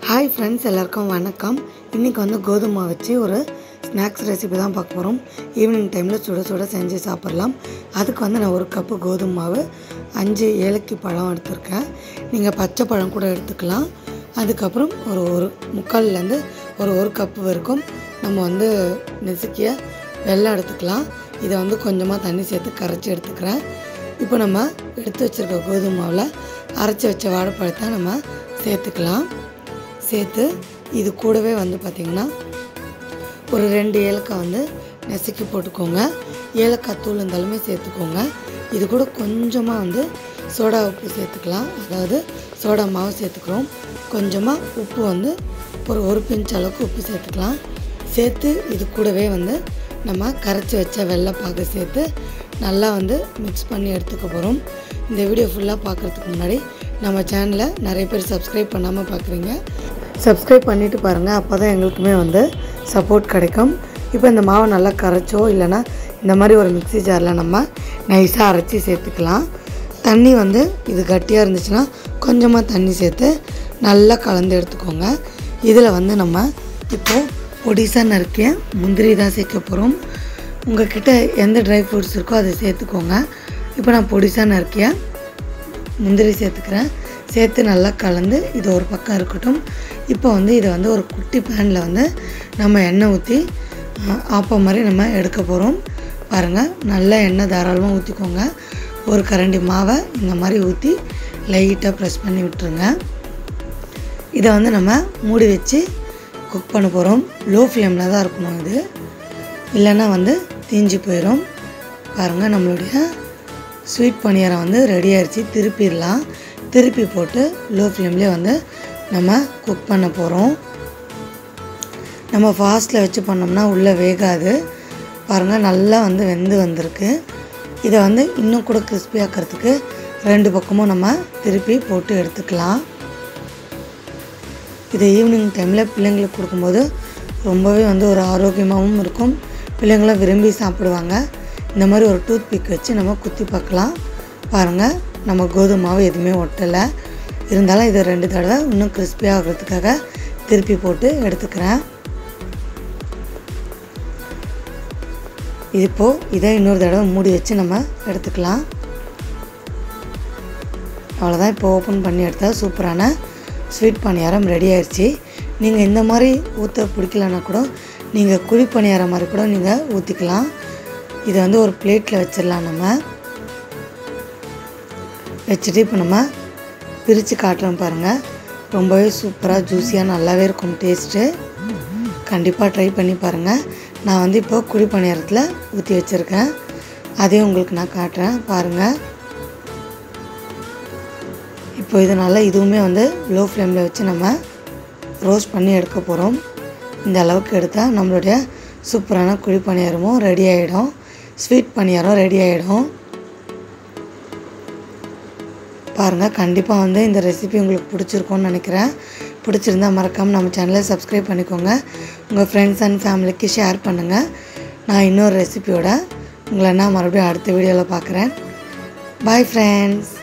Hi friends, எல்லாருக்கும் வணக்கம். இன்றைக்கி வந்து கோதுமை வச்சு ஒரு ஸ்நாக்ஸ் ரெசிபி தான் பார்க்க போகிறோம். ஈவினிங் டைமில் சுட சுட செஞ்சு சாப்பிட்லாம். அதுக்கு வந்து நான் ஒரு கப்பு கோதுமை மாவு, 5 ஏலக்கி பழம் எடுத்திருக்கேன். நீங்கள் பச்சை பழம் கூட எடுத்துக்கலாம். அதுக்கப்புறம் ஒரு முக்கால்லேருந்து ஒரு கப்பு வரைக்கும் நம்ம வந்து நெசுக்கிய வெல்லம் எடுத்துக்கலாம். இதை வந்து கொஞ்சமாக தண்ணி சேர்த்து கரைச்சி எடுத்துக்கிறேன். இப்போ நம்ம எடுத்து வச்சுருக்க கோதுமை மாவில் அரைச்சி வச்ச வாழைப்பழத்தை நம்ம சேர்த்துக்கலாம். சேர்த்து இது கூடவே வந்து பார்த்திங்கன்னா ஒரு 2 ஏலக்காய் வந்து நசுக்கி போட்டுக்கோங்க. ஏலக்காய் தூள் இருந்தாலுமே சேர்த்துக்கோங்க. இது கூட கொஞ்சமாக வந்து சோடா உப்பு சேர்த்துக்கலாம். அதாவது சோடா மாவு சேர்த்துக்கிறோம். கொஞ்சமாக உப்பு வந்து ஒரு பிஞ்ச் அளவுக்கு உப்பு சேர்த்துக்கலாம். சேர்த்து இது கூடவே வந்து நம்ம கரைச்சி வச்ச வெள்ளைப்பாகு சேர்த்து நல்லா வந்து மிக்ஸ் பண்ணி எடுத்துக்க போகிறோம். இந்த வீடியோ ஃபுல்லாக பார்க்குறதுக்கு முன்னாடி நம்ம சேனலை நிறைய பேர் சப்ஸ்கிரைப் பண்ணாமல் பார்க்குறீங்க. சப்ஸ்கிரைப் பண்ணிவிட்டு பாருங்கள். அப்போ தான் எங்களுக்குமே வந்து சப்போர்ட் கிடைக்கும். இப்போ இந்த மாவை நல்லா கரைச்சோ இல்லைனா இந்த மாதிரி ஒரு மிக்ஸி ஜாரில் நம்ம நைஸாக அரைச்சி சேர்த்துக்கலாம். தண்ணி வந்து இது கட்டியாக இருந்துச்சுன்னா கொஞ்சமாக தண்ணி சேர்த்து நல்லா கலந்து எடுத்துக்கோங்க. இதில் வந்து நம்ம இப்போது பொடிசாக நறுக்கிய முந்திரி தான் சேர்க்க போகிறோம். உங்கள்கிட்ட எந்த ட்ரை ஃப்ரூட்ஸ் இருக்கோ அதை சேர்த்துக்கோங்க. இப்போ நான் பொடிசாக நறுக்கிய முந்திரி சேர்த்துக்கிறேன். சேர்த்து நல்லா கலந்து இது ஒரு பக்கம் இருக்கட்டும். இப்போ வந்து இதை வந்து ஒரு குட்டி பேனில் வந்து நம்ம எண்ணெய் ஊற்றி ஆப்பம் மாதிரி நம்ம எடுக்க போகிறோம். பாருங்கள், நல்லா எண்ணெய் தாராளமாக ஊற்றிக்கோங்க. ஒரு கரண்டி மாவை இந்த மாதிரி ஊற்றி லைட்டாக ப்ரெஸ் பண்ணி விட்டுருங்க. இதை வந்து நம்ம மூடி வச்சு குக் பண்ண போகிறோம். லோ ஃப்ளேமில் தான் இருக்கணும். இது இல்லைன்னா வந்து தீஞ்சு போயிடும். பாருங்கள், நம்மளுடைய ஸ்வீட் பணியாரம் வந்து ரெடி ஆகிடுச்சு. திருப்பிடலாம். திருப்பி போட்டு லோ ஃப்ளேம்லேயே வந்து நம்ம குக் பண்ண போகிறோம். நம்ம ஃபாஸ்ட்டில் வச்சு பண்ணோம்னா உள்ளே வேகாது. பாருங்கள், நல்லா வந்து வெந்து வந்திருக்கு. இதை வந்து இன்னும் கூட கிறிஸ்பி ஆக்கிறதுக்கு 2 பக்கமும் நம்ம திருப்பி போட்டு எடுத்துக்கலாம். இதை ஈவினிங் டைமில் பிள்ளைங்களுக்கு கொடுக்கும்போது ரொம்பவே வந்து ஒரு ஆரோக்கியமாகவும் இருக்கும். பிள்ளைங்களாம் விரும்பி சாப்பிடுவாங்க. இந்த மாதிரி ஒரு டூத் பிக் வச்சு நம்ம குத்தி பார்க்கலாம். பாருங்கள், நம்ம கோதுமை மாவு எதுவுமே ஒட்டலை. இருந்தாலும் இதை 2 தடவை இன்னும் கிறிஸ்பியாக ஆகிறதுக்காக திருப்பி போட்டு எடுத்துக்கிறேன். இப்போது இதை இன்னொரு தடவை மூடி வச்சு நம்ம எடுத்துக்கலாம். அவ்வளோதான். இப்போ ஓப்பன் பண்ணி எடுத்தால் சூப்பரான ஸ்வீட் பணியாரம் ரெடி ஆயிடுச்சு. நீங்கள் இந்த மாதிரி ஊற்ற பிடிக்கலன்னா கூட நீங்கள் குழி பணியாரம் மாதிரி கூட நீங்கள் ஊற்றிக்கலாம். இதை வந்து ஒரு பிளேட்டில் வச்சிடலாம். நம்ம வச்சுட்டு இப்போ நம்ம பிரித்து காட்டுறோம். பாருங்கள், ரொம்பவே சூப்பராக ஜூஸியாக நல்லாவே இருக்கும் டேஸ்ட்டு. கண்டிப்பாக ட்ரை பண்ணி பாருங்கள். நான் வந்து இப்போ குழி பணியாரத்தில் ஊற்றி வச்சுருக்கேன். அதையும் உங்களுக்கு நான் காட்டுறேன். பாருங்கள், இப்போ இது நல்லா இதுவுமே வந்து லோ ஃப்ளேமில் வச்சு நம்ம ரோஸ்ட் பண்ணி எடுக்க போகிறோம். இந்த அளவுக்கு எடுத்தால் நம்மளுடைய சூப்பரான குழி பணியாரமும் ரெடி ஆகிடும். ஸ்வீட் பணியாரம் ரெடி ஆகிடும். பாருங்கள், கண்டிப்பாக வந்து இந்த ரெசிபி உங்களுக்கு பிடிச்சிருக்கும்னு நினைக்கிறேன். பிடிச்சிருந்தால் மறக்காமல் நம்ம சேனலை சப்ஸ்கிரைப் பண்ணிக்கோங்க. உங்கள் ஃப்ரெண்ட்ஸ் அண்ட் ஃபேமிலிக்கு ஷேர் பண்ணுங்கள். நான் இன்னொரு ரெசிபியோட உங்களை நான் மறுபடியும் அடுத்த வீடியோவில் பார்க்குறேன். Bye friends.